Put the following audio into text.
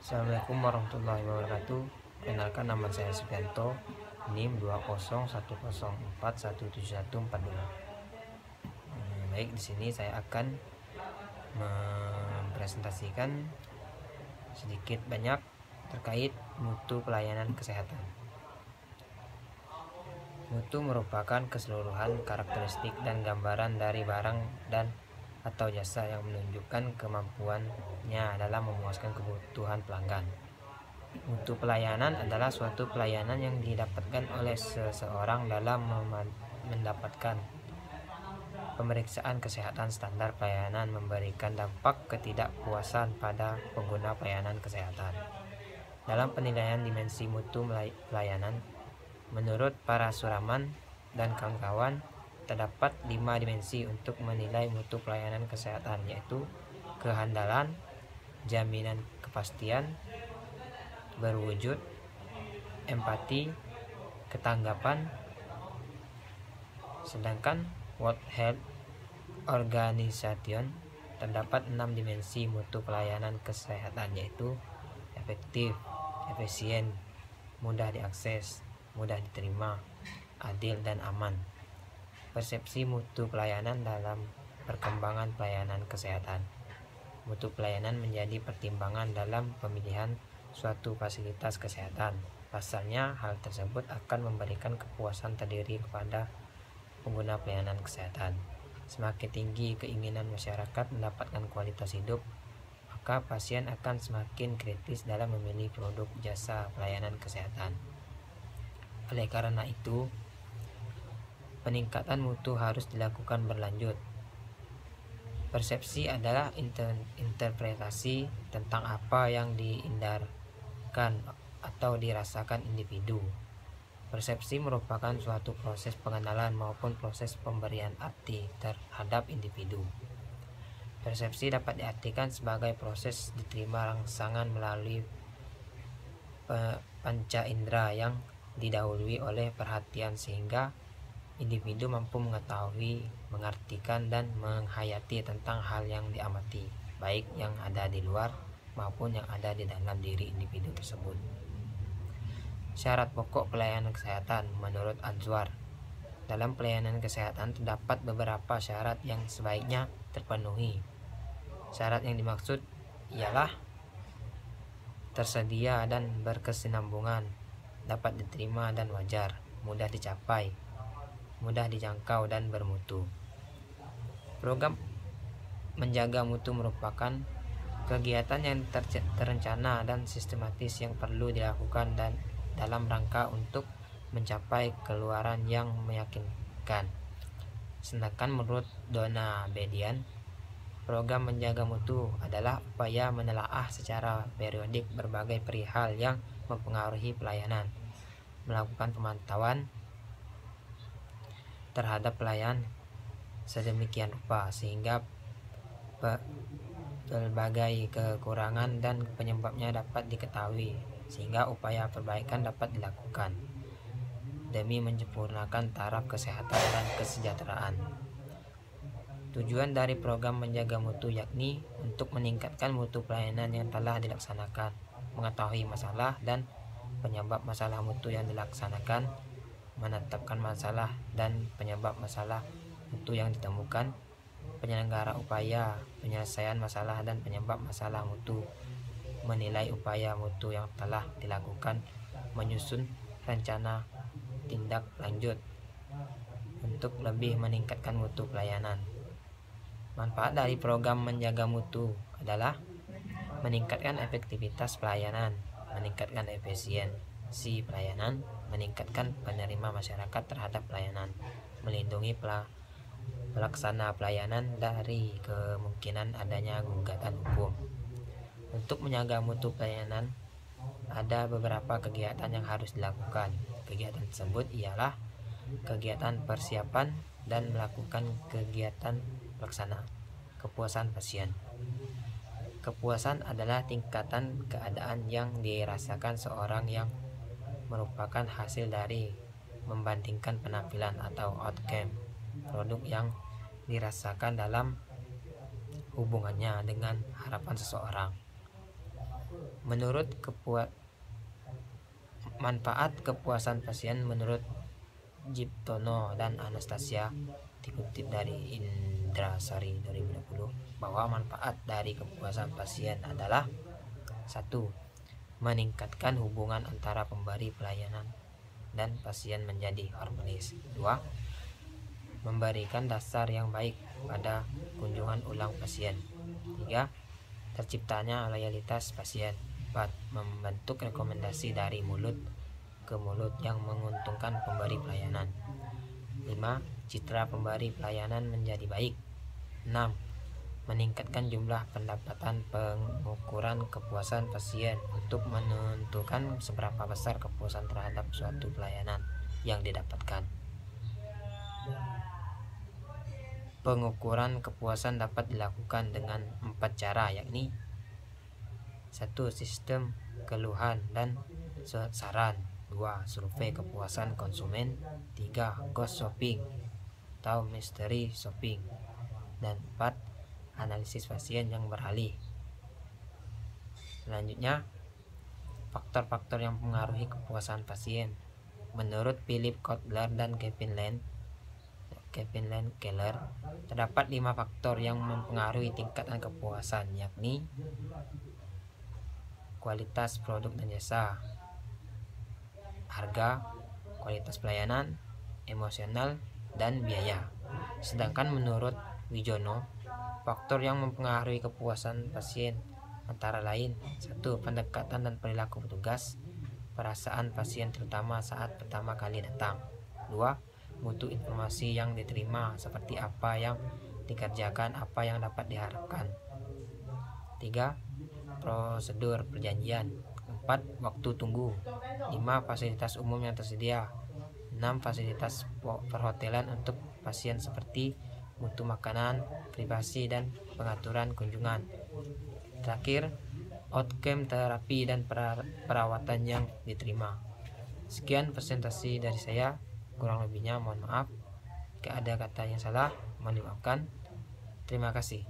Assalamualaikum warahmatullahi wabarakatuh. Kenalkan, nama saya Subianto, NIM 20104174142. Baik, di sini saya akan mempresentasikan sedikit banyak terkait mutu pelayanan kesehatan. Mutu merupakan keseluruhan karakteristik dan gambaran dari barang dan atau jasa yang menunjukkan kemampuannya dalam memuaskan kebutuhan pelanggan. Mutu pelayanan adalah suatu pelayanan yang didapatkan oleh seseorang dalam mendapatkan pemeriksaan kesehatan. Standar pelayanan memberikan dampak ketidakpuasan pada pengguna pelayanan kesehatan. Dalam penilaian dimensi mutu pelayanan, menurut para suraman dan kawan-kawan, terdapat 5 dimensi untuk menilai mutu pelayanan kesehatan, yaitu kehandalan, jaminan kepastian, berwujud, empati, ketanggapan. Sedangkan World Health Organization terdapat 6 dimensi mutu pelayanan kesehatan, yaitu efektif, efisien, mudah diakses, mudah diterima, adil, dan aman. Persepsi mutu pelayanan dalam perkembangan pelayanan kesehatan. Mutu pelayanan menjadi pertimbangan dalam pemilihan suatu fasilitas kesehatan. Pasalnya, hal tersebut akan memberikan kepuasan terdiri kepada pengguna pelayanan kesehatan. Semakin tinggi keinginan masyarakat mendapatkan kualitas hidup, maka pasien akan semakin kritis dalam memilih produk jasa pelayanan kesehatan. Oleh karena itu, peningkatan mutu harus dilakukan berlanjut. Persepsi adalah interpretasi tentang apa yang diindarkan atau dirasakan individu. Persepsi merupakan suatu proses pengenalan maupun proses pemberian arti terhadap individu. Persepsi dapat diartikan sebagai proses diterima rangsangan melalui panca indera yang didahului oleh perhatian, sehingga individu mampu mengetahui, mengartikan, dan menghayati tentang hal yang diamati, baik yang ada di luar maupun yang ada di dalam diri individu tersebut. Syarat pokok pelayanan kesehatan menurut Anzwar. Dalam pelayanan kesehatan terdapat beberapa syarat yang sebaiknya terpenuhi. Syarat yang dimaksud ialah tersedia dan berkesinambungan, dapat diterima dan wajar, mudah dicapai, mudah dijangkau, dan bermutu. Program menjaga mutu merupakan kegiatan yang terencana dan sistematis yang perlu dilakukan dan dalam rangka untuk mencapai keluaran yang meyakinkan. Sedangkan menurut Donna Bedian, program menjaga mutu adalah upaya menelaah secara periodik berbagai perihal yang mempengaruhi pelayanan, melakukan pemantauan terhadap pelayan sedemikian rupa sehingga berbagai kekurangan dan penyebabnya dapat diketahui, sehingga upaya perbaikan dapat dilakukan demi menyempurnakan taraf kesehatan dan kesejahteraan. Tujuan dari program menjaga mutu yakni untuk meningkatkan mutu pelayanan yang telah dilaksanakan, mengetahui masalah dan penyebab masalah mutu yang dilaksanakan, menetapkan masalah dan penyebab masalah mutu yang ditemukan, penyelenggara upaya penyelesaian masalah dan penyebab masalah mutu, menilai upaya mutu yang telah dilakukan, menyusun rencana tindak lanjut untuk lebih meningkatkan mutu pelayanan. Manfaat dari program menjaga mutu adalah meningkatkan efektivitas pelayanan, meningkatkan efisiensi pelayanan, meningkatkan penerima masyarakat terhadap pelayanan, melindungi pelaksana pelayanan dari kemungkinan adanya gugatan hukum. Untuk menjaga mutu pelayanan, ada beberapa kegiatan yang harus dilakukan. Kegiatan tersebut ialah kegiatan persiapan dan melakukan kegiatan pelaksana. Kepuasan pasien. Kepuasan adalah tingkatan keadaan yang dirasakan seorang yang merupakan hasil dari membandingkan penampilan atau outcome produk yang dirasakan dalam hubungannya dengan harapan seseorang. Menurut manfaat kepuasan pasien menurut Jiptono dan Anastasia, dikutip dari Indrasari 2020, bahwa manfaat dari kepuasan pasien adalah: 1. Meningkatkan hubungan antara pemberi pelayanan dan pasien menjadi harmonis. 2. Memberikan dasar yang baik pada kunjungan ulang pasien. 3. Terciptanya loyalitas pasien. 4. Membentuk rekomendasi dari mulut ke mulut yang menguntungkan pemberi pelayanan. 5. Citra pemberi pelayanan menjadi baik. 6. Meningkatkan jumlah pendapatan pengukuran kepuasan pasien untuk menentukan seberapa besar kepuasan terhadap suatu pelayanan yang didapatkan. Pengukuran kepuasan dapat dilakukan dengan 4 cara, yakni: 1. Sistem keluhan dan saran. 2. Survei kepuasan konsumen. 3. Ghost shopping atau mystery shopping. Dan 4. Analisis pasien yang beralih. Selanjutnya, faktor-faktor yang mempengaruhi kepuasan pasien. Menurut Philip Kotler dan Kevin Lane Keller, terdapat 5 faktor yang mempengaruhi tingkatan kepuasan, yakni: kualitas produk dan jasa, harga, kualitas pelayanan, emosional, dan biaya. Sedangkan menurut Wijono, faktor yang mempengaruhi kepuasan pasien antara lain: 1. Pendekatan dan perilaku petugas, perasaan pasien terutama saat pertama kali datang. 2. Mutu informasi yang diterima, seperti apa yang dikerjakan, apa yang dapat diharapkan. 3. Prosedur perjanjian. 4. Waktu tunggu. 5. Fasilitas umum yang tersedia. 6. Fasilitas perhotelan untuk pasien seperti mutu makanan, privasi, dan pengaturan kunjungan. Terakhir, outcome terapi dan perawatan yang diterima. Sekian presentasi dari saya, kurang lebihnya mohon maaf. Jika ada kata yang salah, mohon dimaafkan. Terima kasih.